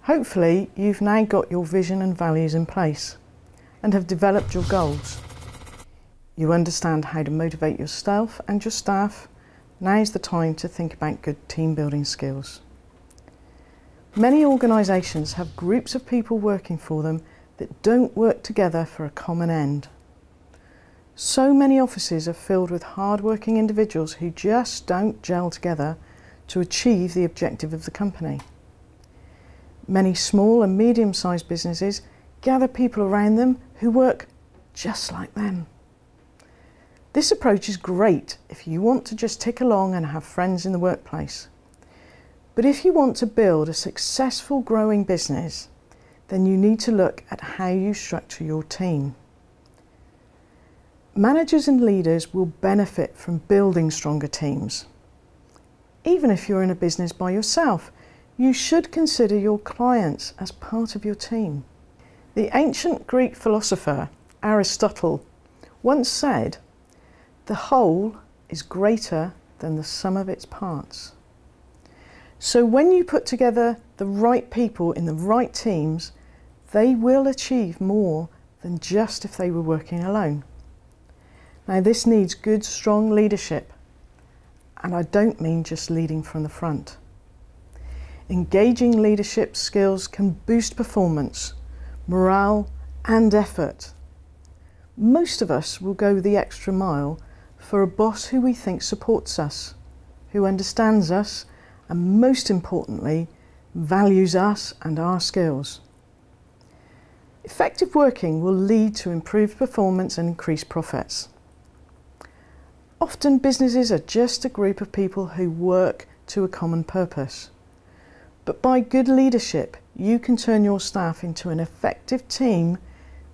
Hopefully, you've now got your vision and values in place and have developed your goals. You understand how to motivate yourself and your staff. Now's the time to think about good team building skills. Many organisations have groups of people working for them that don't work together for a common end. So many offices are filled with hard-working individuals who just don't gel together to achieve the objective of the company. Many small and medium-sized businesses gather people around them who work just like them. This approach is great if you want to just tick along and have friends in the workplace. But if you want to build a successful growing business, then you need to look at how you structure your team. Managers and leaders will benefit from building stronger teams. Even if you're in a business by yourself, you should consider your clients as part of your team. The ancient Greek philosopher Aristotle once said, "The whole is greater than the sum of its parts." So when you put together the right people in the right teams, they will achieve more than just if they were working alone. Now this needs good, strong leadership, and I don't mean just leading from the front. Engaging leadership skills can boost performance, morale and effort. Most of us will go the extra mile for a boss who we think supports us, who understands us, and most importantly, values us and our skills. Effective working will lead to improved performance and increased profits. Often businesses are just a group of people who work to a common purpose. But by good leadership, you can turn your staff into an effective team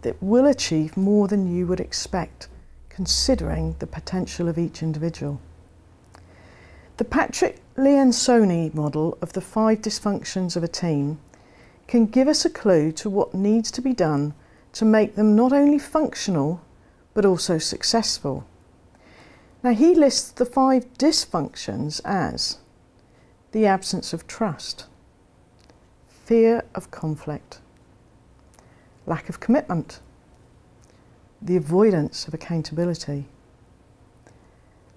that will achieve more than you would expect, considering the potential of each individual. The Patrick Lencioni model of the 5 dysfunctions of a team can give us a clue to what needs to be done to make them not only functional, but also successful. Now he lists the 5 dysfunctions as the absence of trust, fear of conflict, lack of commitment, the avoidance of accountability,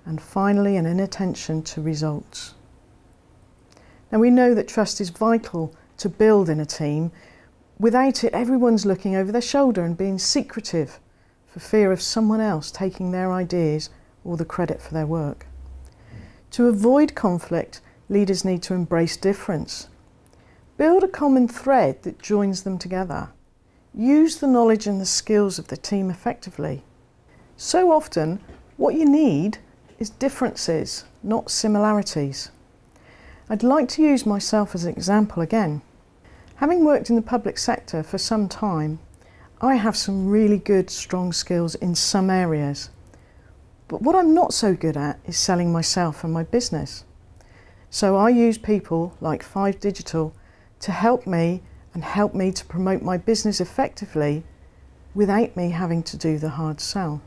and finally an inattention to results. Now we know that trust is vital to build in a team. Without it, everyone's looking over their shoulder and being secretive for fear of someone else taking their ideas or the credit for their work. To avoid conflict, leaders need to embrace difference. Build a common thread that joins them together. Use the knowledge and the skills of the team effectively. So often, what you need is differences, not similarities. I'd like to use myself as an example again. Having worked in the public sector for some time, I have some really good, strong skills in some areas. But what I'm not so good at is selling myself and my business. So I use people like 5 Digital to help me to promote my business effectively without me having to do the hard sell.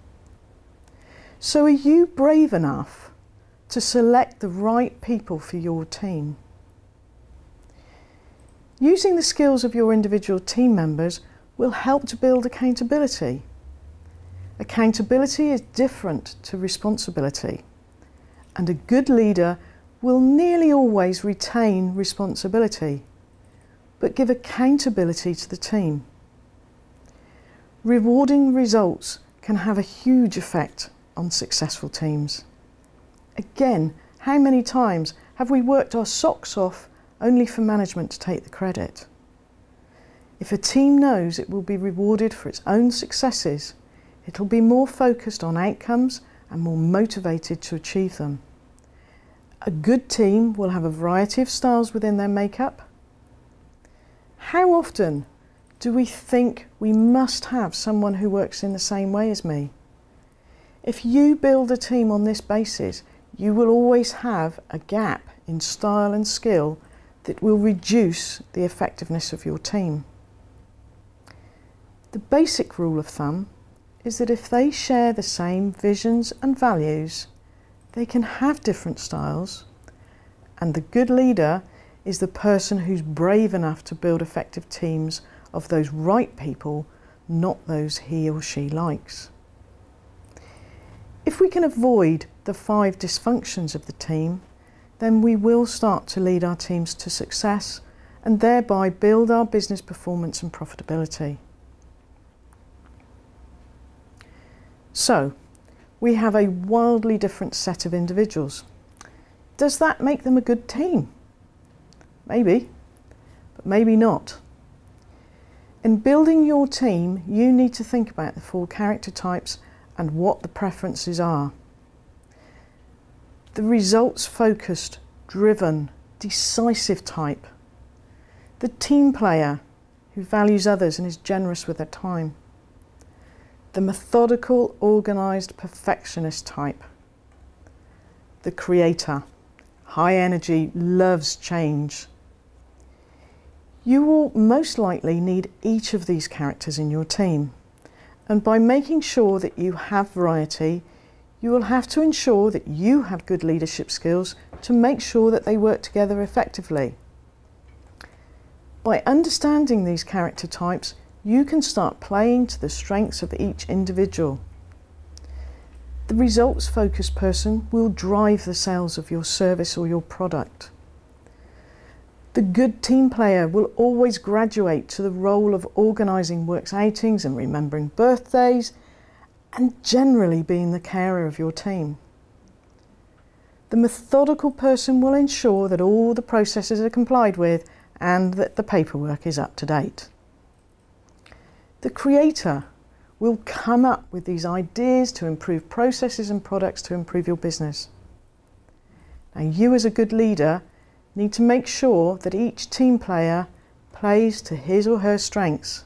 So are you brave enough to select the right people for your team? Using the skills of your individual team members will help to build accountability. Accountability is different to responsibility, and a good leader will nearly always retain responsibility, but give accountability to the team. Rewarding results can have a huge effect on successful teams. Again, how many times have we worked our socks off only for management to take the credit? If a team knows it will be rewarded for its own successes, it'll be more focused on outcomes and more motivated to achieve them. A good team will have a variety of styles within their makeup. How often do we think we must have someone who works in the same way as me? If you build a team on this basis, you will always have a gap in style and skill that will reduce the effectiveness of your team. The basic rule of thumb is that if they share the same visions and values, they can have different styles, and the good leader is the person who's brave enough to build effective teams of those right people, not those he or she likes. If we can avoid the 5 dysfunctions of the team, then we will start to lead our teams to success and thereby build our business performance and profitability. So, we have a wildly different set of individuals. Does that make them a good team? Maybe, but maybe not. In building your team, you need to think about the 4 character types and what the preferences are. The results-focused, driven, decisive type. The team player who values others and is generous with their time. The methodical, organised, perfectionist type. The creator, high energy, loves change. You will most likely need each of these characters in your team, and by making sure that you have variety, you will have to ensure that you have good leadership skills to make sure that they work together effectively. By understanding these character types, you can start playing to the strengths of each individual. The results-focused person will drive the sales of your service or your product. The good team player will always graduate to the role of organising works outings and remembering birthdays and generally being the carer of your team. The methodical person will ensure that all the processes are complied with and that the paperwork is up to date. The creator will come up with these ideas to improve processes and products to improve your business. Now, you as a good leader need to make sure that each team player plays to his or her strengths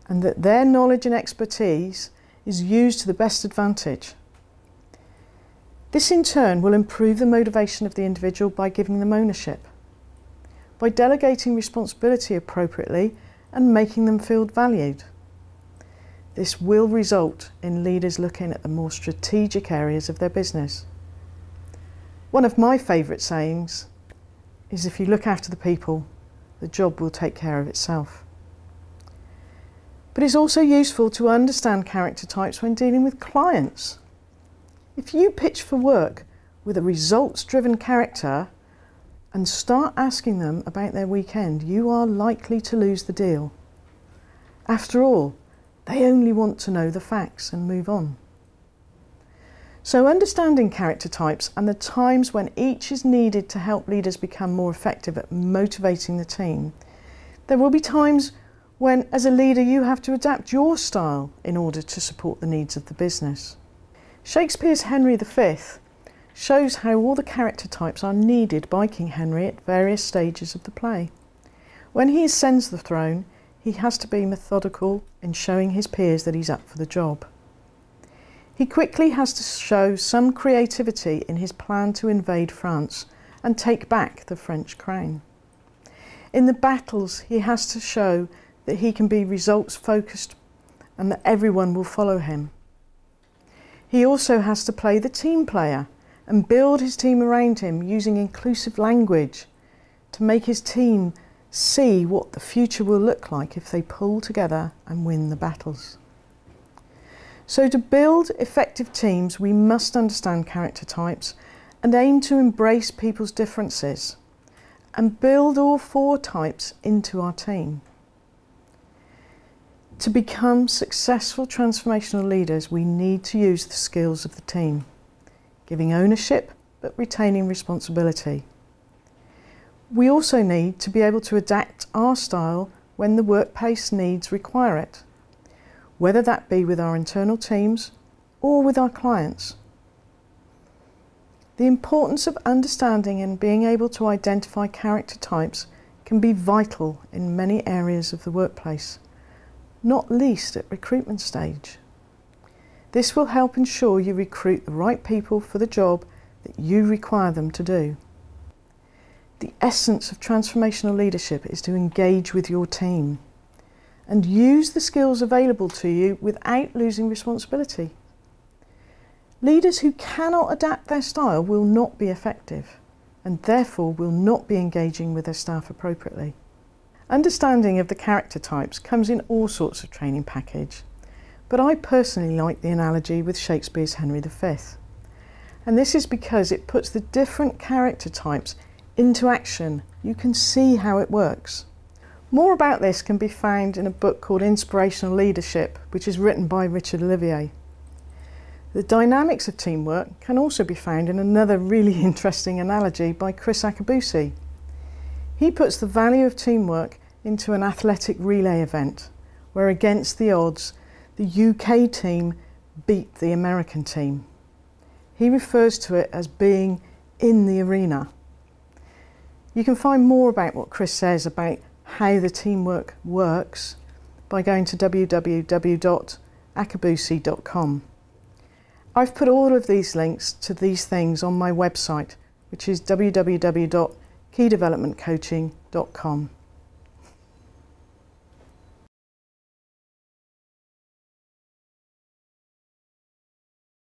and that their knowledge and expertise is used to the best advantage. This in turn will improve the motivation of the individual by giving them ownership, by delegating responsibility appropriately and making them feel valued. This will result in leaders looking at the more strategic areas of their business. One of my favourite sayings is, if you look after the people, the job will take care of itself. But it's also useful to understand character types when dealing with clients. If you pitch for work with a results-driven character and start asking them about their weekend, you are likely to lose the deal. After all, they only want to know the facts and move on. So understanding character types and the times when each is needed to help leaders become more effective at motivating the team. There will be times when, as a leader, you have to adapt your style in order to support the needs of the business. Shakespeare's Henry V shows how all the character types are needed by King Henry at various stages of the play. When he ascends the throne, he has to be methodical in showing his peers that he's up for the job. He quickly has to show some creativity in his plan to invade France and take back the French crown. In the battles, he has to show that he can be results focused and that everyone will follow him. He also has to play the team player and build his team around him using inclusive language to make his team see what the future will look like if they pull together and win the battles. So to build effective teams, we must understand character types and aim to embrace people's differences and build all 4 types into our team. To become successful transformational leaders, we need to use the skills of the team, giving ownership but retaining responsibility. We also need to be able to adapt our style when the workplace needs require it, whether that be with our internal teams or with our clients. The importance of understanding and being able to identify character types can be vital in many areas of the workplace, not least at recruitment stage. This will help ensure you recruit the right people for the job that you require them to do. The essence of transformational leadership is to engage with your team and use the skills available to you without losing responsibility. Leaders who cannot adapt their style will not be effective, and therefore will not be engaging with their staff appropriately. Understanding of the character types comes in all sorts of training package, but I personally like the analogy with Shakespeare's Henry V. And this is because it puts the different character types into action. You can see how it works. More about this can be found in a book called Inspirational Leadership, which is written by Richard Olivier. The dynamics of teamwork can also be found in another really interesting analogy by Chris Akabusi. He puts the value of teamwork into an athletic relay event, where against the odds, the UK team beat the American team. He refers to it as being in the arena. You can find more about what Chris says about how the teamwork works by going to www.akabusi.com. I've put all of these links to these things on my website, which is www.keydevelopmentcoaching.com.